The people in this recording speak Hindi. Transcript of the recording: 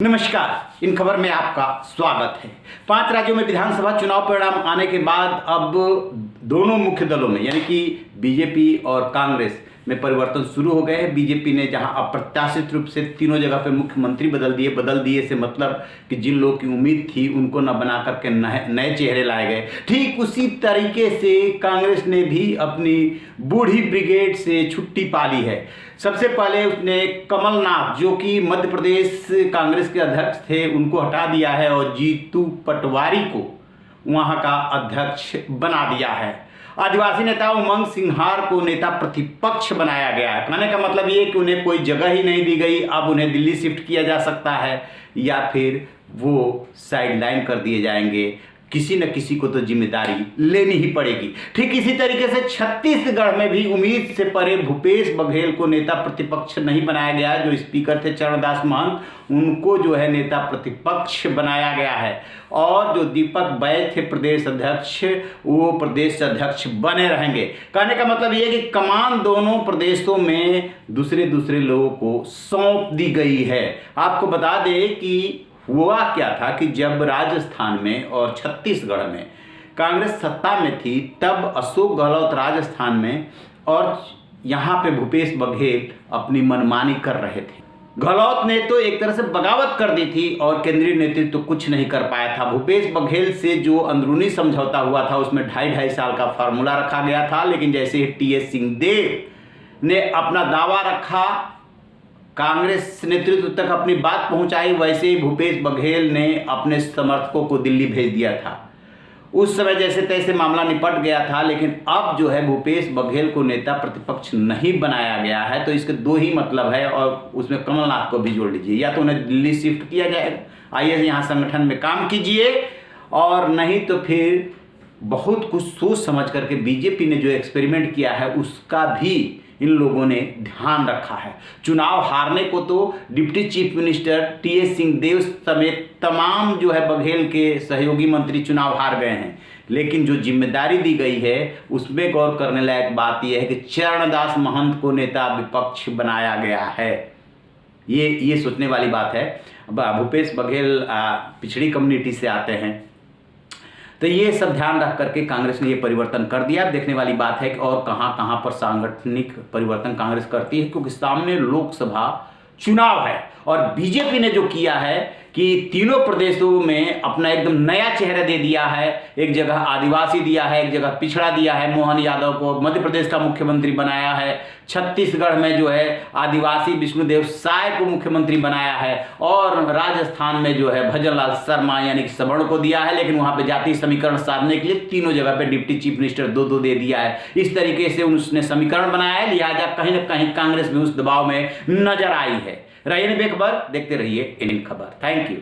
नमस्कार। इन खबर में आपका स्वागत है। 5 राज्यों में विधानसभा चुनाव परिणाम आने के बाद अब दोनों मुख्य दलों में यानी कि बीजेपी और कांग्रेस में परिवर्तन शुरू हो गए हैं। बीजेपी ने जहां अप्रत्याशित रूप से तीनों जगह पे मुख्यमंत्री बदल दिए से मतलब कि जिन लोगों की उम्मीद थी उनको न बना करके नए चेहरे लाए गए, ठीक उसी तरीके से कांग्रेस ने भी अपनी बूढ़ी ब्रिगेड से छुट्टी पा ली है। सबसे पहले उसने कमलनाथ, जो कि मध्य प्रदेश कांग्रेस के अध्यक्ष थे, उनको हटा दिया है और जीतू पटवारी को वहां का अध्यक्ष बना दिया है। आदिवासी नेता उमंग सिंघार को नेता प्रतिपक्ष बनाया गया है। कहने का मतलब ये कि उन्हें कोई जगह ही नहीं दी गई, अब उन्हें दिल्ली शिफ्ट किया जा सकता है या फिर वो साइडलाइन कर दिए जाएंगे। किसी न किसी को तो जिम्मेदारी लेनी ही पड़ेगी। ठीक इसी तरीके से छत्तीसगढ़ में भी उम्मीद से परे भूपेश बघेल को नेता प्रतिपक्ष नहीं बनाया गया। जो स्पीकर थे चरणदास महंत, उनको जो है नेता प्रतिपक्ष बनाया गया है और जो दीपक बैज थे प्रदेश अध्यक्ष, वो प्रदेश अध्यक्ष बने रहेंगे। कहने का मतलब ये कि कमान दोनों प्रदेशों में दूसरे लोगों को सौंप दी गई है। आपको बता दें कि हुआ क्या था कि जब राजस्थान में और छत्तीसगढ़ में कांग्रेस सत्ता में थी, तब अशोक गहलोत राजस्थान में और यहाँ पे भूपेश बघेल अपनी मनमानी कर रहे थे। गहलोत ने तो एक तरह से बगावत कर दी थी और केंद्रीय नेतृत्व तो कुछ नहीं कर पाया था। भूपेश बघेल से जो अंदरूनी समझौता हुआ था उसमें 2.5 साल का फार्मूला रखा गया था, लेकिन जैसे ही टीएस सिंहदेव ने अपना दावा रखा, कांग्रेस नेतृत्व तक अपनी बात पहुंचाई, वैसे ही भूपेश बघेल ने अपने समर्थकों को दिल्ली भेज दिया था। उस समय जैसे तैसे मामला निपट गया था, लेकिन अब जो है भूपेश बघेल को नेता प्रतिपक्ष नहीं बनाया गया है। तो इसके दो ही मतलब है और उसमें कमलनाथ को भी जोड़ लीजिए। या तो उन्हें दिल्ली शिफ्ट किया जाएगा, आइए यहाँ संगठन में काम कीजिए, और नहीं तो फिर बहुत कुछ सोच समझ करके बीजेपी ने जो एक्सपेरिमेंट किया है उसका भी इन लोगों ने ध्यान रखा है। चुनाव हारने को तो deputy chief minister TS Singhdeo समेत तमाम जो है बघेल के सहयोगी मंत्री चुनाव हार गए हैं, लेकिन जो जिम्मेदारी दी गई है उसमें गौर करने लायक बात यह है कि चरणदास महंत को नेता विपक्ष बनाया गया है। ये सोचने वाली बात है। भूपेश बघेल पिछड़ी कम्युनिटी से आते हैं, तो ये सब ध्यान रख करके कांग्रेस ने ये परिवर्तन कर दिया। अब देखने वाली बात है कि और कहां पर सांगठनिक परिवर्तन कांग्रेस करती है, क्योंकि सामने लोकसभा चुनाव है। और बीजेपी ने जो किया है कि तीनों प्रदेशों में अपना एकदम नया चेहरा दे दिया है। एक जगह आदिवासी दिया है, एक जगह पिछड़ा दिया है, मोहन यादव को मध्य प्रदेश का मुख्यमंत्री बनाया है। छत्तीसगढ़ में जो है आदिवासी विष्णुदेव साय को मुख्यमंत्री बनाया है और राजस्थान में जो है भजनलाल शर्मा यानी कि सवर्ण को दिया है, लेकिन वहां पे जाति समीकरण साधने के लिए तीनों जगह पे डिप्टी चीफ मिनिस्टर दो दे दिया है। इस तरीके से उसने समीकरण बनाया है, लिहाजा कहीं ना कहीं कांग्रेस भी उस दबाव में नजर आई है। रहिए बेखबर, देखते रहिए इन खबर। Thank you.